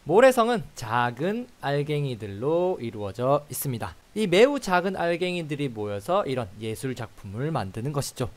모래성은 작은 알갱이들로 이루어져 있습니다. 이 매우 작은 알갱이들이 모여서 이런 예술 작품을 만드는 것이죠.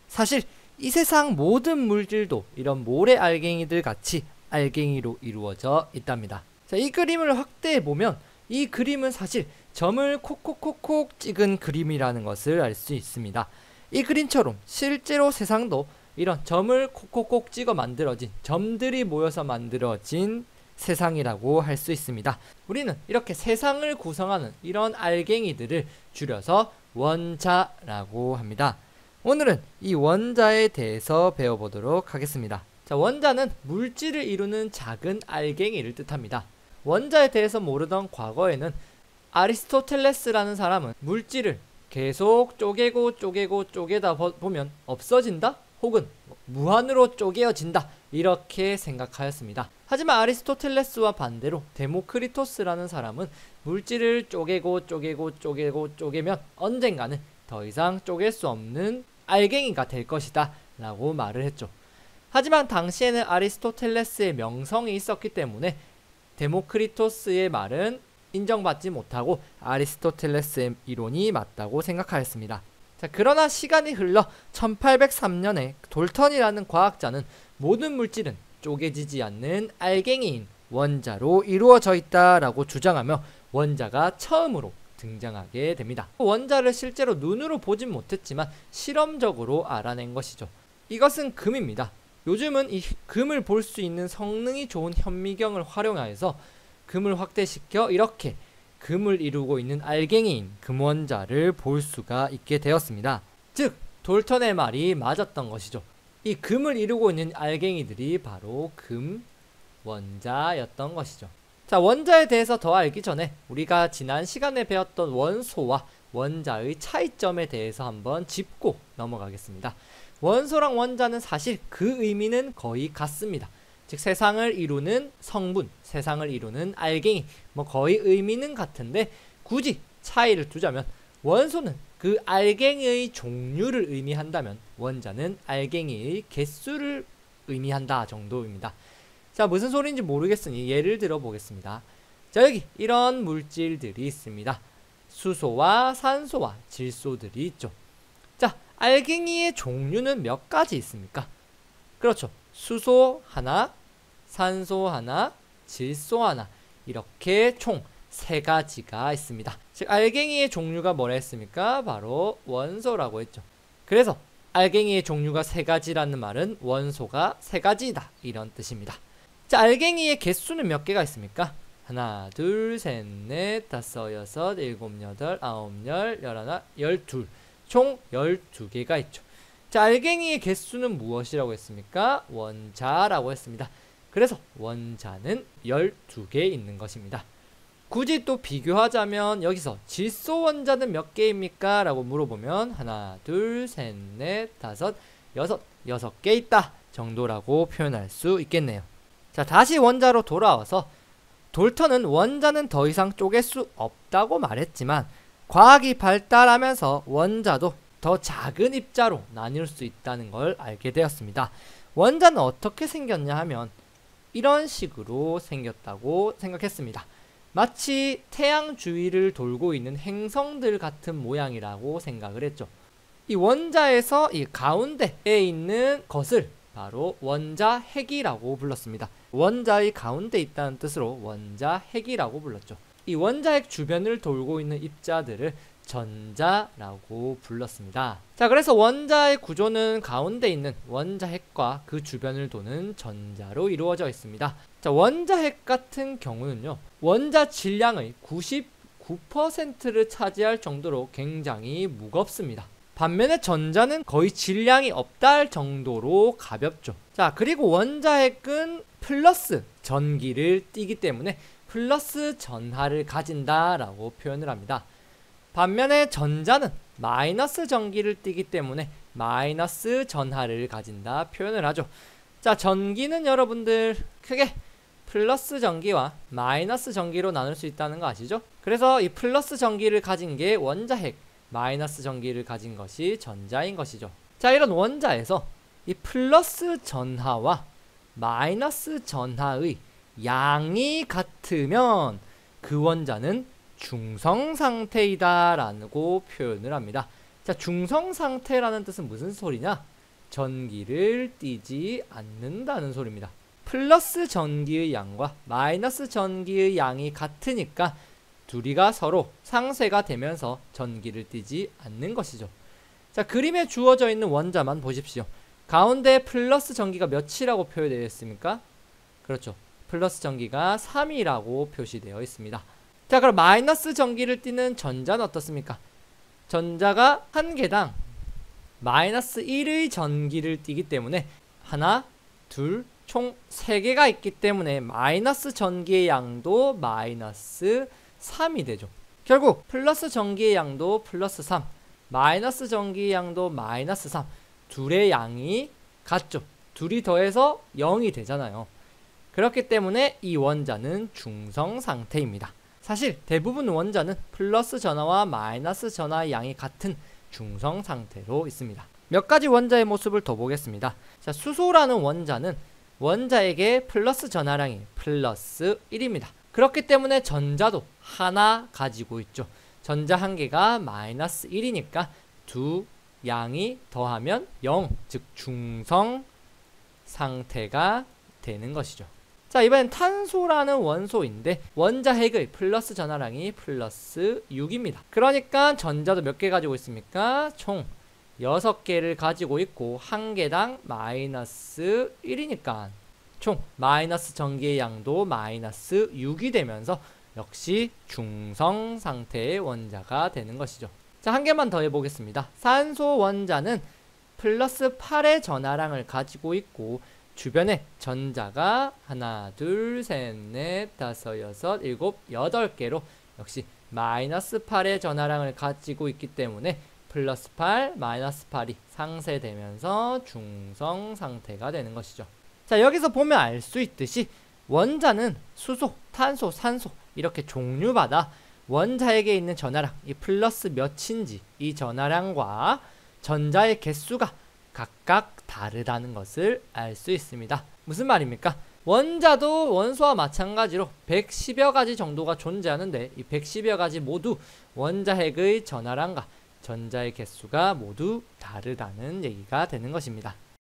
사실 이 세상 모든 물질도 이런 모래 알갱이들 같이 알갱이로 이루어져 있답니다. 자, 이 그림을 확대해 보면 이 그림은 사실 점을 콕콕콕콕 찍은 그림이라는 것을 알 수 있습니다. 이 그림처럼 실제로 세상도 이런 점을 콕콕콕 찍어 만들어진 점들이 모여서 만들어진 세상이라고 할 수 있습니다. 우리는 이렇게 세상을 구성하는 이런 알갱이들을 줄여서 원자라고 합니다. 오늘은 이 원자에 대해서 배워보도록 하겠습니다. 자, 원자는 물질을 이루는 작은 알갱이를 뜻합니다. 원자에 대해서 모르던 과거에는 아리스토텔레스라는 사람은 물질을 계속 쪼개다 보면 없어진다? 혹은 무한으로 쪼개어진다, 이렇게 생각하였습니다. 하지만 아리스토텔레스와 반대로 데모크리토스라는 사람은 물질을 쪼개면 언젠가는 더 이상 쪼갤 수 없는 알갱이가 될 것이다 라고 말을 했죠. 하지만 당시에는 아리스토텔레스의 명성이 있었기 때문에 데모크리토스의 말은 인정받지 못하고 아리스토텔레스의 이론이 맞다고 생각하였습니다. 자, 그러나 시간이 흘러 1803년에 돌턴이라는 과학자는 모든 물질은 쪼개지지 않는 알갱이인 원자로 이루어져 있다라고 주장하며 원자가 처음으로 등장하게 됩니다. 원자를 실제로 눈으로 보진 못했지만 실험적으로 알아낸 것이죠. 이것은 금입니다. 요즘은 이 금을 볼 수 있는 성능이 좋은 현미경을 활용하여서 금을 확대시켜 이렇게 금을 이루고 있는 알갱이인 금원자를 볼 수가 있게 되었습니다. 즉, 돌턴의 말이 맞았던 것이죠. 이 금을 이루고 있는 알갱이들이 바로 금원자였던 것이죠. 자, 원자에 대해서 더 알기 전에 우리가 지난 시간에 배웠던 원소와 원자의 차이점에 대해서 한번 짚고 넘어가겠습니다. 원소랑 원자는 사실 그 의미는 거의 같습니다. 즉, 세상을 이루는 성분, 세상을 이루는 알갱이, 거의 의미는 같은데 굳이 차이를 두자면 원소는 그 알갱이의 종류를 의미한다면 원자는 알갱이의 개수를 의미한다 정도입니다. 자, 무슨 소리인지 모르겠으니 예를 들어 보겠습니다. 자, 여기 이런 물질들이 있습니다. 수소와 산소와 질소들이 있죠. 자, 알갱이의 종류는 몇 가지 있습니까? 그렇죠. 수소 하나, 산소 하나, 질소 하나, 이렇게 총 3가지가 있습니다. 즉, 알갱이의 종류가 뭐라 했습니까? 바로 원소라고 했죠. 그래서 알갱이의 종류가 3가지라는 말은 원소가 3가지다, 이런 뜻입니다. 자, 알갱이의 개수는 몇 개가 있습니까? 하나, 둘, 셋, 넷, 다섯, 여섯, 일곱, 여덟, 아홉, 열, 열하나, 12. 총 12개가 있죠. 자, 알갱이의 개수는 무엇이라고 했습니까? 원자라고 했습니다. 그래서 원자는 12개 있는 것입니다. 굳이 또 비교하자면 여기서 질소 원자는 몇 개입니까? 라고 물어보면 하나, 둘, 셋, 넷, 다섯, 여섯, 6개 있다 정도라고 표현할 수 있겠네요. 자, 다시 원자로 돌아와서 돌턴은 원자는 더 이상 쪼갤 수 없다고 말했지만 과학이 발달하면서 원자도 더 작은 입자로 나뉠 수 있다는 걸 알게 되었습니다. 원자는 어떻게 생겼냐 하면 이런 식으로 생겼다고 생각했습니다. 마치 태양 주위를 돌고 있는 행성들 같은 모양이라고 생각을 했죠. 이 원자에서 이 가운데에 있는 것을 바로 원자핵이라고 불렀습니다. 원자의 가운데 있다는 뜻으로 원자핵이라고 불렀죠. 이 원자핵 주변을 돌고 있는 입자들을 전자라고 불렀습니다. 자, 그래서 원자의 구조는 가운데 있는 원자핵과 그 주변을 도는 전자로 이루어져 있습니다. 자, 원자핵 같은 경우는요, 원자 질량의 99%를 차지할 정도로 굉장히 무겁습니다. 반면에 전자는 거의 질량이 없다 할 정도로 가볍죠. 자, 그리고 원자핵은 플러스 전기를 띠기 때문에 플러스 전하를 가진다라고 표현을 합니다. 반면에 전자는 마이너스 전기를 띠기 때문에 마이너스 전하를 가진다 표현을 하죠. 자, 전기는 여러분들 크게 플러스 전기와 마이너스 전기로 나눌 수 있다는 거 아시죠? 그래서 이 플러스 전기를 가진 게 원자핵, 마이너스 전기를 가진 것이 전자인 것이죠. 자, 이런 원자에서 이 플러스 전하와 마이너스 전하의 양이 같으면 그 원자는 중성상태이다 라고 표현을 합니다. 자, 중성상태라는 뜻은 무슨 소리냐? 전기를 띠지 않는다는 소리입니다. 플러스 전기의 양과 마이너스 전기의 양이 같으니까 둘이가 서로 상쇄가 되면서 전기를 띠지 않는 것이죠. 자, 그림에 주어져 있는 원자만 보십시오. 가운데 플러스 전기가 몇이라고 표시되어 있습니까? 그렇죠. 플러스 전기가 3이라고 표시되어 있습니다. 자, 그럼 마이너스 전기를 띠는 전자는 어떻습니까? 전자가 한 개당 마이너스 1의 전기를 띠기 때문에 하나, 둘, 총 3개가 있기 때문에 마이너스 전기의 양도 마이너스 3이 되죠. 결국 플러스 전기의 양도 플러스 3, 마이너스 전기의 양도 마이너스 3, 둘의 양이 같죠. 둘이 더해서 0이 되잖아요. 그렇기 때문에 이 원자는 중성 상태입니다. 사실 대부분 원자는 플러스 전하와 마이너스 전하의 양이 같은 중성 상태로 있습니다. 몇 가지 원자의 모습을 더 보겠습니다. 자, 수소라는 원자는 원자에게 플러스 전하량이 플러스 1입니다. 그렇기 때문에 전자도 하나 가지고 있죠. 전자 한 개가 마이너스 1이니까 두 양이 더하면 0, 즉 중성 상태가 되는 것이죠. 자, 이번엔 탄소라는 원소인데 원자 핵의 플러스 전하량이 플러스 6입니다. 그러니까 전자도 몇 개 가지고 있습니까? 총 6개를 가지고 있고 한 개당 마이너스 1이니까 총 마이너스 전기의 양도 마이너스 6이 되면서 역시 중성 상태의 원자가 되는 것이죠. 자, 한 개만 더 해보겠습니다. 산소 원자는 플러스 8의 전하량을 가지고 있고 주변에 전자가 하나, 둘, 셋, 넷, 다섯, 여섯, 일곱, 8개로 역시 마이너스 8의 전하량을 가지고 있기 때문에 플러스 8, 마이너스 8이 상쇄되면서 중성 상태가 되는 것이죠. 자, 여기서 보면 알 수 있듯이 원자는 수소, 탄소, 산소 이렇게 종류마다 원자에게 있는 전하량, 이 플러스 몇인지 이 전하량과 전자의 개수가 각각 다르다는 것을 알 수 있습니다. 무슨 말입니까? 원자도 원소와 마찬가지로 110여 가지 정도가 존재하는데 이 110여 가지 모두 원자 핵의 전하량과 전자의 개수가 모두 다르다는 얘기가 되는 것입니다.